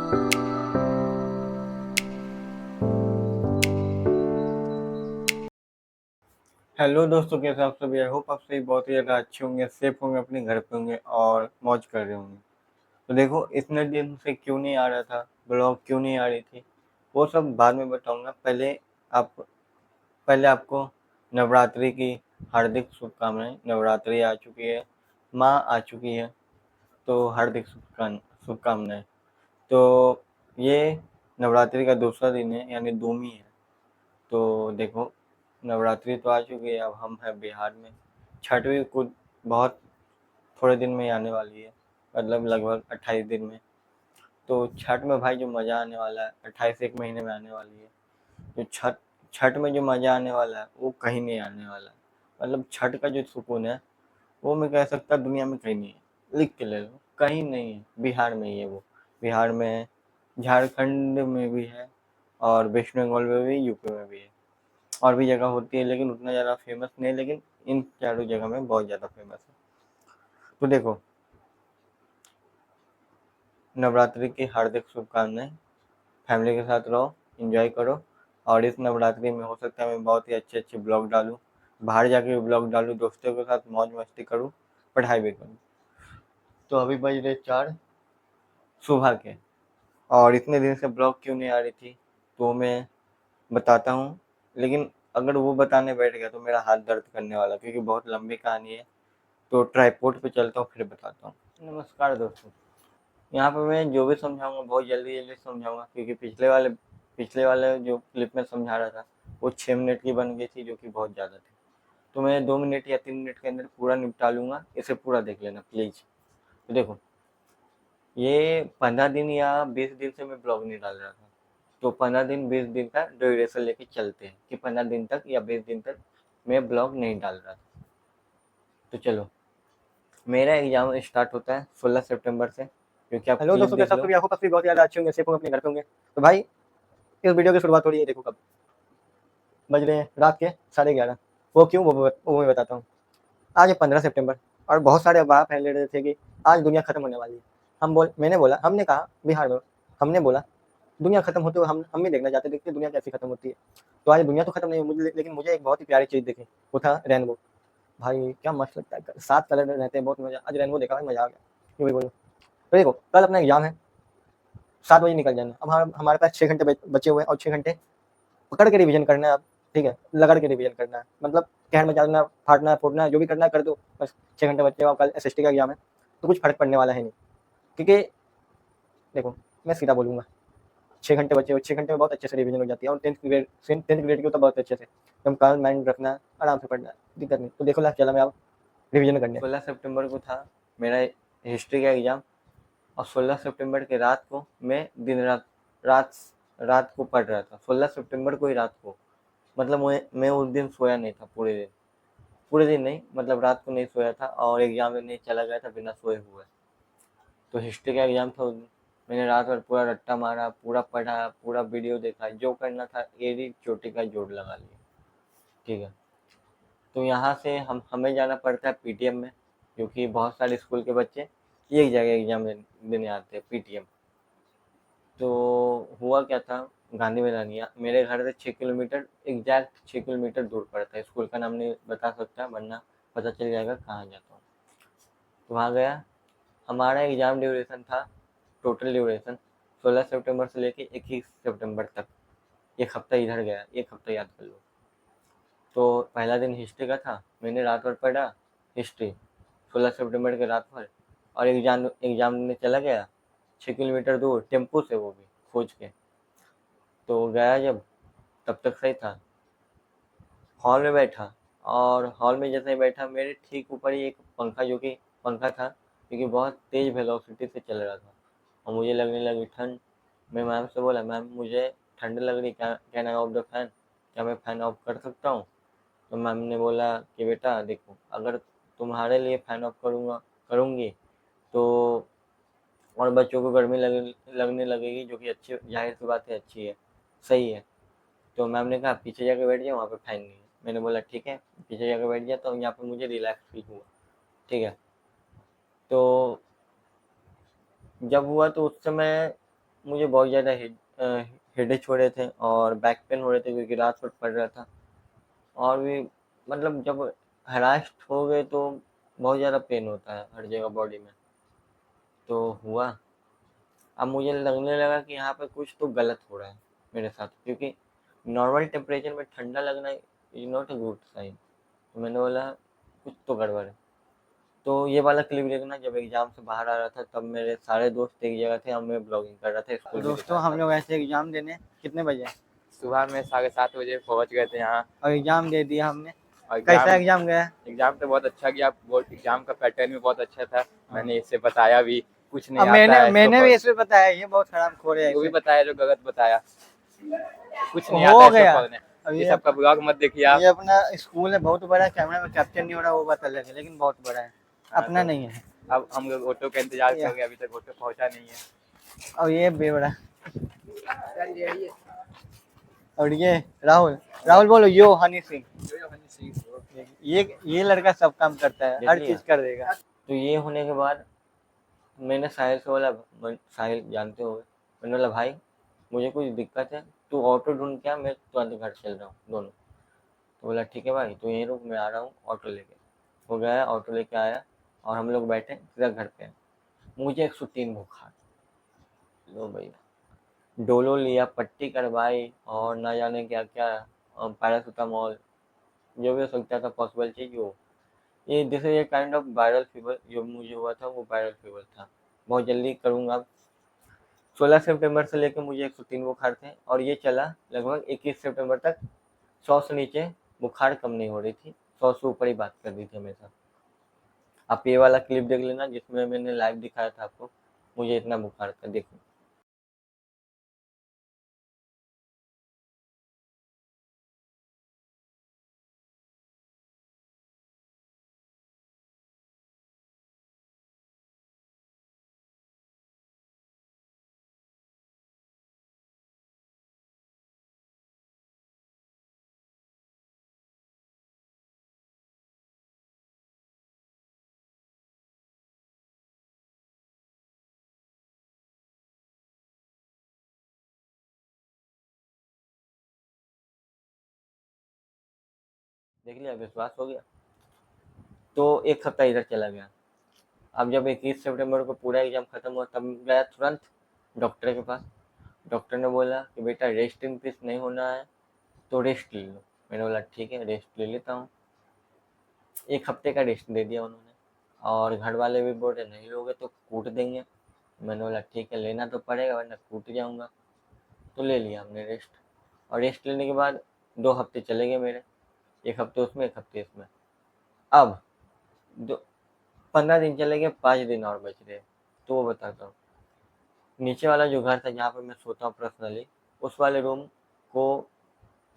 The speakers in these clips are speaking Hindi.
हेलो दोस्तों, कैसे आप सभी? आई होप आप सभी बहुत ही ज़्यादा अच्छे होंगे, सेफ होंगे, अपने घर पे होंगे और मौज कर रहे होंगे। तो देखो, इतने दिन से क्यों नहीं आ रहा था ब्लॉग, क्यों नहीं आ रही थी, वो सब बाद में बताऊंगा। आप पहले आपको नवरात्रि की हार्दिक शुभकामनाएं। नवरात्रि आ चुकी है, माँ आ चुकी है, तो हार्दिक शुभकामनाएं। तो ये नवरात्रि का दूसरा दिन है, यानी दूमी है। तो देखो, नवरात्रि तो आ चुकी है, अब हम हैं बिहार में। छठ भी कुछ बहुत थोड़े दिन में ही आने वाली है, मतलब लगभग 28 दिन में। तो छठ में भाई जो मज़ा आने वाला है, 28 एक महीने में आने वाली है। जो छठ छठ में जो मज़ा आने वाला है वो कहीं नहीं आने वाला है। मतलब छठ का जो सुकून है वो मैं कह सकता दुनिया में कहीं नहीं है। लिख के ले लो, कहीं नहीं है, बिहार में ही है वो। बिहार में है, झारखंड में भी है, और वेस्ट बंगाल में भी, यूपी में भी है। और भी जगह होती है लेकिन उतना ज़्यादा फेमस नहीं, लेकिन इन चारों जगह में बहुत ज़्यादा फेमस है। तो देखो, नवरात्रि की हार्दिक शुभकामनाएं। फैमिली के साथ रहो, एंजॉय करो। और इस नवरात्रि में हो सकता है मैं बहुत ही अच्छे अच्छे ब्लॉग डालूँ, बाहर जाके भी ब्लॉग डालूँ, दोस्तों के साथ मौज मस्ती करूँ, पढ़ाई भी करूँ। तो अभी बज रहे 4 सुबह के, और इतने दिन से ब्लॉग क्यों नहीं आ रही थी तो मैं बताता हूँ। लेकिन अगर वो बताने बैठ गया तो मेरा हाथ दर्द करने वाला, क्योंकि बहुत लंबी कहानी है। तो ट्राइपॉड पे चलता हूँ, फिर बताता हूँ। नमस्कार दोस्तों, यहाँ पे मैं जो भी समझाऊंगा बहुत जल्दी जल्दी समझाऊंगा, क्योंकि पिछले वाले जो क्लिप में समझा रहा था वो 6 मिनट की बन गई थी, जो कि बहुत ज़्यादा थी। तो मैं 2 मिनट या 3 मिनट के अंदर पूरा निपटा लूँगा, इसे पूरा देख लेना प्लीज़। तो देखो, ये 15 दिन या 20 दिन से मैं ब्लॉग नहीं डाल रहा था। तो 15 दिन 20 दिन का ड्यूरेशन लेके चलते हैं कि 15 दिन तक या 20 दिन तक मैं ब्लॉग नहीं डाल रहा था। तो चलो, मेरा एग्ज़ाम स्टार्ट होता है 16 सितंबर से, क्योंकि आप हेलो क्लिप दोस्तों, देख कैसे आप लो। सभी? आई होप आप सभी बहुत ज़्यादा अच्छे होंगे, सेफ होंगे, अपने घर पे होंगे। तो भाई, इस वीडियो की शुरुआत हो रही है, देखो कब बज रहे हैं, रात के 11:30। वो क्यों, वो मैं बताता हूँ। आज है 15 सितंबर, और बहुत सारे अफवाह फैल रहे थे कि आज दुनिया खत्म होने वाली है। हमने कहा बिहार में, हमने बोला दुनिया खत्म होते हुए हम भी देखना चाहते, देखते दुनिया कैसी खत्म होती है। तो आज दुनिया तो खत्म नहीं हुई, लेकिन मुझे एक बहुत ही प्यारी चीज़ दिखी, वो था रेनबो। भाई क्या मस्त लगता है, 7 कलर रहते हैं, बहुत मजा। आज रेनबो देखा, भाई मजा आ गया, यूँ भी बोलो। तो देखो, कल अपना एग्जाम है, 7 बजे निकल जाना। अब हमारे पास 6 घंटे बचे हुए हैं, और 6 घंटे पकड़ के रिवीजन करना है। अब ठीक है, लगड़ के रिवीजन करना है, मतलब कहर में जाना, फाड़ना फूटना जो भी करना है कर दो, बस। 6 घंटे बचे और कल एसएसटी का एग्जाम है, तो कुछ फर्क पड़ने वाला है नहीं। क्योंकि देखो, मैं सीधा बोलूँगा, 6 घंटे बचे हुए, 6 घंटे में बहुत अच्छे से रिवीजन हो जाती है, और टेंथ ग्रेड की तो बहुत अच्छे से एकदम काल माइंड रखना है, आराम से पढ़ना है, दिक्कत नहीं। तो देखो लास्ट चला मैं अब रिवीजन करने। 16 सितंबर को था मेरा हिस्ट्री का एग्ज़ाम, और 16 सितंबर के रात को मैं दिन रात रात को पढ़ रहा था। 16 सितंबर को ही रात को, मतलब मैं उस दिन सोया नहीं था पूरे दिन नहीं, मतलब रात को नहीं सोया था, और एग्ज़ाम देने चला गया था बिना सोए हुए। तो हिस्ट्री का एग्ज़ाम था उस दिन। मैंने रात भर पूरा रट्टा मारा, पूरा पढ़ा, पूरा वीडियो देखा, जो करना था एड़ी चोटी का जोड़ लगा लिया। ठीक है, तो यहाँ से हमें जाना पड़ता है पीटीएम में, क्योंकि बहुत सारे स्कूल के बच्चे एक जगह एग्ज़ाम देने आते हैं, पीटीएम। तो हुआ क्या था, गांधी मैदानिया मेरे घर से 6 किलोमीटर, एग्जैक्ट 6 किलोमीटर दूर पड़ता है। स्कूल का नाम नहीं बता सकता, वरना पता चल जाएगा कहाँ जाता हूँ। तो वहाँ गया। हमारा एग्ज़ाम ड्यूरेशन था, टोटल ड्यूरेशन 16 सितंबर से लेके 21 सितंबर तक। एक हफ्ता इधर गया, एक हफ्ता याद कर लो। तो पहला दिन हिस्ट्री का था, मैंने रात भर पढ़ा हिस्ट्री 16 सितंबर के रात भर, और एग्ज़ाम देने चला गया 6 किलोमीटर दूर, टेम्पो से, वो भी खोज के। तो गया जब, तब तक सही था। हॉल में बैठा, और हॉल में जैसे ही बैठा, मेरे ठीक ऊपर ही एक पंखा था, क्योंकि बहुत तेज़ वेलोसिटी से चल रहा था, और मुझे लगने लगी ठंड। मैं मैम से बोला, मैम मुझे ठंड लग रही, can I of the fan, क्या मैं फ़ैन ऑफ कर सकता हूँ? तो मैम ने बोला कि बेटा देखो, अगर तुम्हारे लिए फ़ैन ऑफ करूँगी तो और बच्चों को गर्मी लगने लगेगी, जो कि अच्छी, जाहिर सी बात है, अच्छी है, सही है। तो मैम ने कहा पीछे जाके बैठ जाओ, वहाँ पे फैन नहीं है। मैंने बोला ठीक है, पीछे जाके बैठ गया, तो यहाँ पे मुझे रिलैक्स फील हुआ। ठीक है, तो जब हुआ तो उस समय मुझे बहुत ज़्यादा हेडेक हो रहे थे और बैक पेन हो रहे थे क्योंकि रात भर पढ़ रहा था। और भी मतलब जब हरास्ट हो गए तो बहुत ज़्यादा पेन होता है हर जगह बॉडी में। तो हुआ, अब मुझे लगने लगा कि यहाँ पे कुछ तो गलत हो रहा है मेरे साथ, क्योंकि नॉर्मल टेम्परेचर में ठंडा लगना is not a good sign. तो मैंने बोला कुछ तो गड़बड़ है। तो ये वाला क्लिप देखना, जब एग्जाम से बाहर आ रहा था तब मेरे सारे दोस्त एक जगह थे और मैं ब्लॉगिंग कर रहा था, तो स्कूल भी दोस्तों दिखा हम रहा लोग था। ऐसे एग्जाम देने कितने बजे सुबह में 7:30 बजे पहुंच गए थे यहाँ। और एग्जाम दे दिया हमने। और कैसा एग्जाम गया? एग्जाम तो बहुत अच्छा गया। बोर्ड एग्जाम का पैटर्न भी बहुत अच्छा था। मैंने इससे बताया भी, कुछ नहीं अब आता है इसको मैंने भी इसमें बताया, ये बहुत खराब खोर है वो भी ऐसे। बताया जो गलत बताया, कुछ नहीं आता हो है इसको गया। पढ़ने। अब ये सबका ब्लॉग मत देखिए आप। ये अपना स्कूल है, बहुत बड़ा, कैमरा में कैप्चर नहीं हो रहा वो बात अलग है, लेकिन बहुत बड़ा है, अपना तो नहीं है। अब हम लोग ऑटो का इंतजार या। कर रहे हैं, अभी तक ऑटो पहुंचा नहीं है। अब ये बेवड़ा। और ये राहुल, राहुल बोलो यो हनी सिंह। ये लड़का सब काम करता है, देख हर लिया? चीज कर देगा। तो ये होने के बाद मैंने साहिल से बोला, साहिल जानते हो, मैंने बोला भाई मुझे कुछ दिक्कत है, तू ऑटो ढूंढ के आ, मैं तुरंत घर चल रहा हूँ दोनों। तो बोला ठीक है भाई, तू यहीं रुक, मैं आ रहा हूँ ऑटो लेके। वो गया, ऑटो लेके आया और हम लोग बैठे सीधा घर पे। मुझे 103 बुखार। लो भैया, डोलो लिया, पट्टी करवाई और ना जाने क्या क्या, पैरासीटामोल, जो भी हो सकता था पॉसिबल चीज़ वो। ये this is a kind of viral fever, जो मुझे हुआ था वो वायरल फीवर था। बहुत जल्दी करूँगा। 16 सितंबर से लेकर मुझे 103 बुखार थे और ये चला लगभग 21 सितंबर तक। 100 से नीचे बुखार कम नहीं हो रही थी, 100 से ऊपर ही बात कर रही थी हमेशा। आप ये वाला क्लिप देख लेना जिसमें मैंने लाइव दिखाया था आपको, मुझे इतना बुखार था, देखो। देख लिया, विश्वास हो गया। तो एक हफ्ता इधर चला गया। अब जब 21 सितंबर को पूरा एग्जाम खत्म हुआ तब गया तुरंत डॉक्टर के पास। डॉक्टर ने बोला कि बेटा रेस्ट इन पीस नहीं होना है तो रेस्ट ले लो। मैंने बोला ठीक है, रेस्ट ले लेता हूँ। एक हफ्ते का रेस्ट दे दिया उन्होंने। और घर वाले भी बोल रहे नहीं लोगे तो कूट देंगे। मैंने बोला ठीक है, लेना तो पड़ेगा वरना कूट जाऊँगा। तो ले लिया हमने रेस्ट। और रेस्ट लेने के बाद 2 हफ्ते चले गए मेरे, 1 हफ्ते उसमें 1 हफ्ते इसमें। अब 15 दिन चले गए, 5 दिन और बच रहे। तो वो बताता हूँ। नीचे वाला जो घर था जहाँ पे मैं सोता हूँ पर्सनली, उस वाले रूम को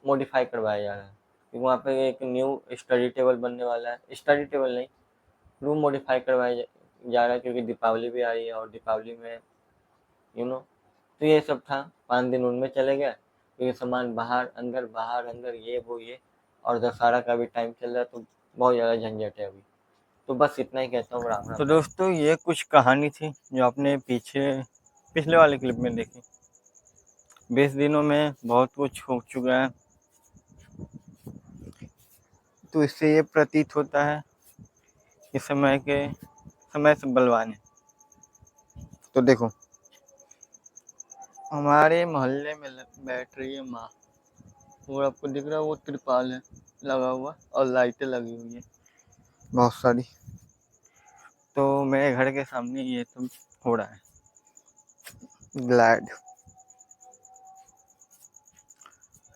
मॉडिफाई करवाया जा रहा है, क्योंकि वहाँ पे एक न्यू स्टडी टेबल बनने वाला है। स्टडी टेबल नहीं, रूम मॉडिफाई करवाया जा रहा है, क्योंकि दीपावली भी आ रही है और दीपावली में तो ये सब था। 5 दिन उनमें चले गए क्योंकि सामान बाहर अंदर ये वो ये, और दशहरा का भी टाइम चल रहा है तो बहुत ज़्यादा झंझट है अभी। तो बस इतना ही कहता हूँ, राम राम। तो दोस्तों ये कुछ कहानी थी जो आपने पिछले वाले क्लिप में देखी। 20 दिनों में बहुत कुछ हो चुका है, तो इससे ये प्रतीत होता है कि समय से बलवान है। तो देखो, हमारे मोहल्ले में बैठ रही है माँ, और आपको दिख रहा है वो त्रिपाल है लगा हुआ और लाइटें लगी हुई है बहुत सारी। तो मेरे घर के सामने ये सब हो रहा है, ग्लैड।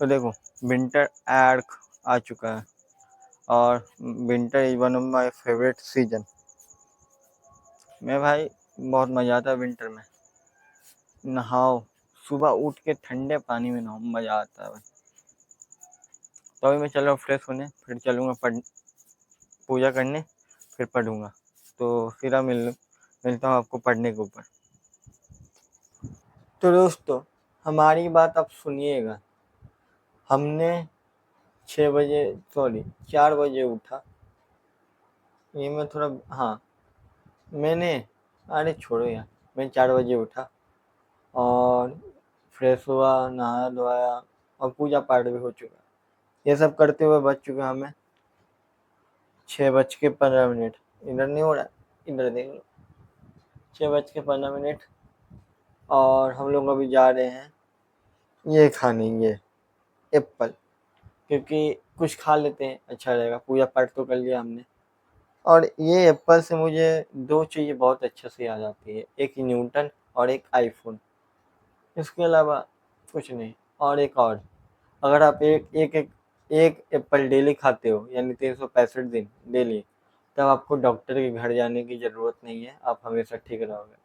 तो देखो, विंटर आर्क आ चुका है और winter is one of my favourite season. मैं भाई बहुत मज़ा आता है विंटर में, नहाओ, सुबह उठ के ठंडे पानी में नहाओ, मज़ा आता है भाई। तो अभी मैं चल रहा हूँ फ्रेश होने, फिर चलूँगा पूजा करने, फिर पढ़ूँगा। तो फिर मिलता हूँ आपको पढ़ने के ऊपर। तो दोस्तों हमारी बात आप सुनिएगा। हमने 4 बजे उठा। ये मैं थोड़ा, हाँ, मैंने, अरे छोड़ो यार, मैं 4 बजे उठा और फ्रेश हुआ, नहाया धोया और पूजा पाठ भी हो चुका। ये सब करते हुए बज चुका हमें 6:15। इधर नहीं हो रहा, इधर देख लो, 6:15। और हम लोग अभी जा रहे हैं ये खाने, ये एप्पल, क्योंकि कुछ खा लेते हैं, अच्छा रहेगा। पूजा पाठ तो कर लिया हमने। और ये एप्पल से मुझे दो चीज़ें बहुत अच्छे से याद आती है, एक न्यूटन और एक आईफोन। इसके अलावा कुछ नहीं। और एक और, अगर आप एक एप्पल डेली खाते हो, यानी 365 दिन डेली, तब आपको डॉक्टर के घर जाने की ज़रूरत नहीं है, आप हमेशा ठीक रहोगे।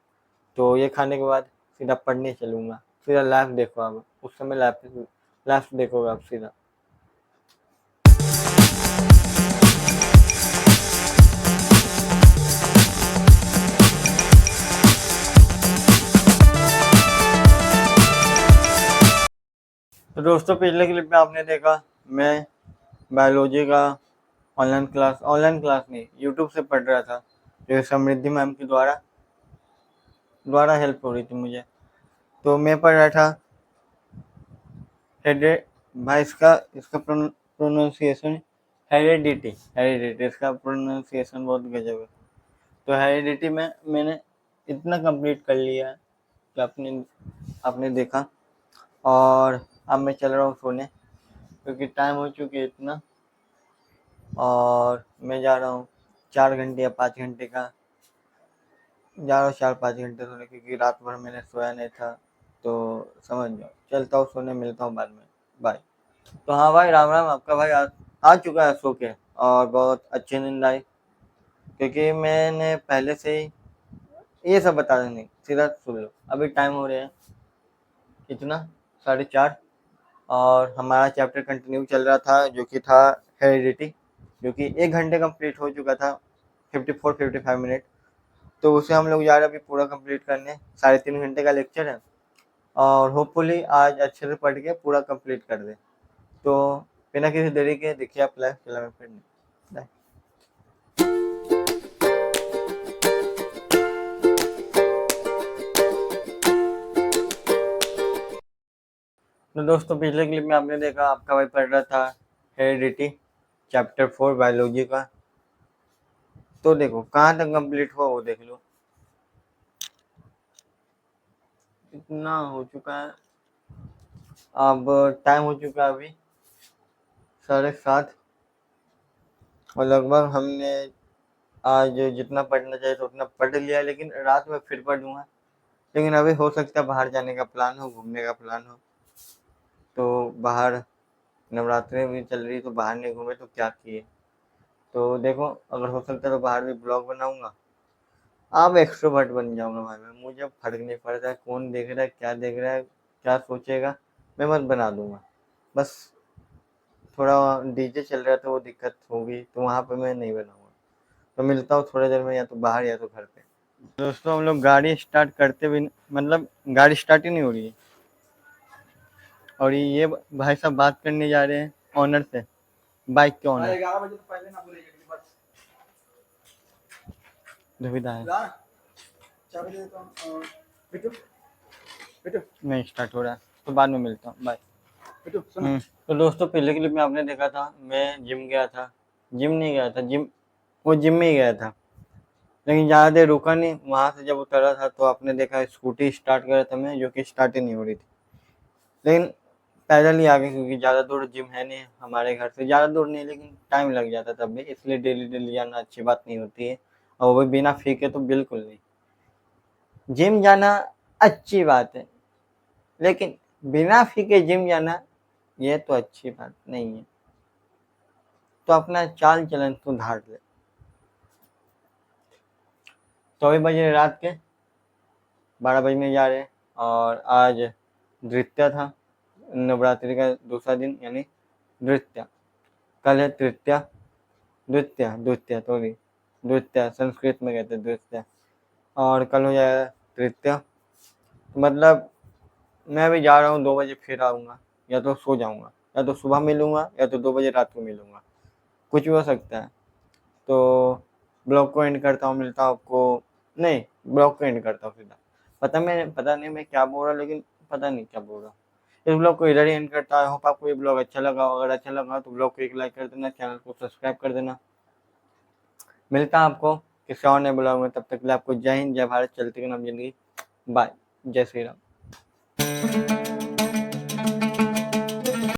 तो ये खाने के बाद सीधा पढ़ने चलूँगा, सीधा लाइव देखो आप, उस समय लाइव देखोगे आप सीधा। तो दोस्तों, पिछले क्लिप में आपने देखा मैं बायोलॉजी का ऑनलाइन क्लास नहीं, यूट्यूब से पढ़ रहा था, जो समृद्धि मैम के द्वारा हेल्प हो रही थी मुझे। तो मैं पढ़ रहा था भाई, इसका प्रोनाउंसिएशन हेरिडिटी, इसका प्रोनाउंसिएशन बहुत गजब है। तो हेरिडिटी में मैंने इतना कंप्लीट कर लिया है कि आपने देखा। और अब मैं चल रहा हूँ सोने, क्योंकि टाइम हो चुकी है इतना। और मैं जा रहा हूँ 4 घंटे या 5 घंटे का जा रहा हूँ, 4-5 घंटे सोने, क्योंकि रात भर मैंने सोया नहीं था। तो समझ जाओ, चलता हूँ सोने, मिलता हूँ बाद में, बाय। तो हाँ भाई, राम राम। आपका भाई आ चुका है सो के, और बहुत अच्छी नींद आई, क्योंकि मैंने पहले से ही ये सब बता दें, नहीं सीधा सुन लो। अभी टाइम हो रहे हैं कितना, 4:30। और हमारा चैप्टर कंटिन्यू चल रहा था, जो कि था हेरिडिटी, जो कि 1 घंटे कंप्लीट हो चुका था, 54-55 मिनट। तो उसे हम लोग जा रहे अभी पूरा कंप्लीट करने। 3.5 घंटे का लेक्चर है, और होपफुली आज अच्छे से पढ़ के पूरा कंप्लीट कर दे। तो बिना किसी देरी के देखिए आप लाइव चला में पढ़ने। बाय। तो दोस्तों, पिछले क्लिप में आपने देखा आपका भाई पढ़ रहा था हेरिडिटी चैप्टर 4 बायोलॉजी का। तो देखो कहाँ तक कंप्लीट हुआ वो देख लो। इतना हो चुका है, अब टाइम हो चुका है अभी 7:30। और लगभग हमने आज जितना पढ़ना चाहिए तो उतना पढ़ लिया, लेकिन रात में फिर पढ़ूंगा। लेकिन अभी हो सकता है बाहर जाने का प्लान हो, घूमने का प्लान हो। तो बाहर नवरात्रि भी चल रही, तो बाहर नहीं घूमे तो क्या किए। तो देखो, अगर हो सकता है तो बाहर भी ब्लॉग बनाऊंगा। अब एक्सट्रोवर्ट बन जाऊंगा भाई मैं, मुझे फर्क नहीं पड़ता है कौन देख रहा है, क्या देख रहा है, क्या सोचेगा, मैं बस बना दूंगा। बस थोड़ा डीजे चल रहा था, वो दिक्कत होगी, तो वहाँ पे मैं नहीं बनाऊंगा। तो मिलता हूँ थोड़ी देर में, या तो बाहर या तो घर पे। दोस्तों, हम लोग गाड़ी स्टार्ट करते भी, मतलब गाड़ी स्टार्ट ही नहीं हो रही है। और ये भाई साहब बात करने जा रहे हैं ऑनर से, बाइक के ऑनर। 11 बजे तो पहले ना बोले, बस दुविधा है। नहीं स्टार्ट हो रहा है, तो बाद में मिलता हूँ, बाय। तो दोस्तों, पहले क्लिप में आपने देखा था मैं जिम गया था, जिम नहीं गया था, जिम में ही गया था, लेकिन ज़्यादा देर रुका नहीं। वहाँ से जब उतरा था तो आपने देखा स्कूटी स्टार्ट करा था मैं, जो कि स्टार्ट ही नहीं हो रही थी। लेकिन पैदल ही आ गए, क्योंकि ज़्यादा दूर जिम है नहीं हमारे घर से, ज़्यादा दूर नहीं, लेकिन टाइम लग जाता तब भी, इसलिए डेली जाना अच्छी बात नहीं होती है। और वो भी बिना फीके तो बिल्कुल नहीं। जिम जाना अच्छी बात है, लेकिन बिना फीके जिम जाना ये तो अच्छी बात नहीं है। तो अपना चाल चलन सुधार ले। तो अभी बजे रात के 12 बजने जा रहे हैं, और आज द्वितीया था, नवरात्रि का दूसरा दिन, यानी द्वितीया। कल है तृतीया, द्वितीया संस्कृत में कहते हैं द्वितीया, और कल हो जाएगा तृतीया। मतलब मैं अभी जा रहा हूँ, 2 बजे फिर आऊँगा, या तो सो जाऊँगा, या तो सुबह मिलूँगा, या तो 2 बजे रात को मिलूँगा, कुछ भी हो सकता है। तो ब्लॉग को एंड करता हूँ, मिलता हूँ आपको, नहीं ब्लॉग को एंड करता हूँ सीधा। पता नहीं मैं क्या बोल रहा, लेकिन पता नहीं क्या बोल रहा हूँ। इस ब्लॉग को इधर ही एंड करता है। होप आपको ये ब्लॉग अच्छा लगा हो। अगर अच्छा लगा तो ब्लॉग को एक लाइक कर देना, चैनल को सब्सक्राइब कर देना। मिलता है आपको किसी और नए ब्लॉग में, तब तक के लिए आपको जय हिंद, जय भारत, चलती के नाम जिंदगी। बाय, जय श्री राम।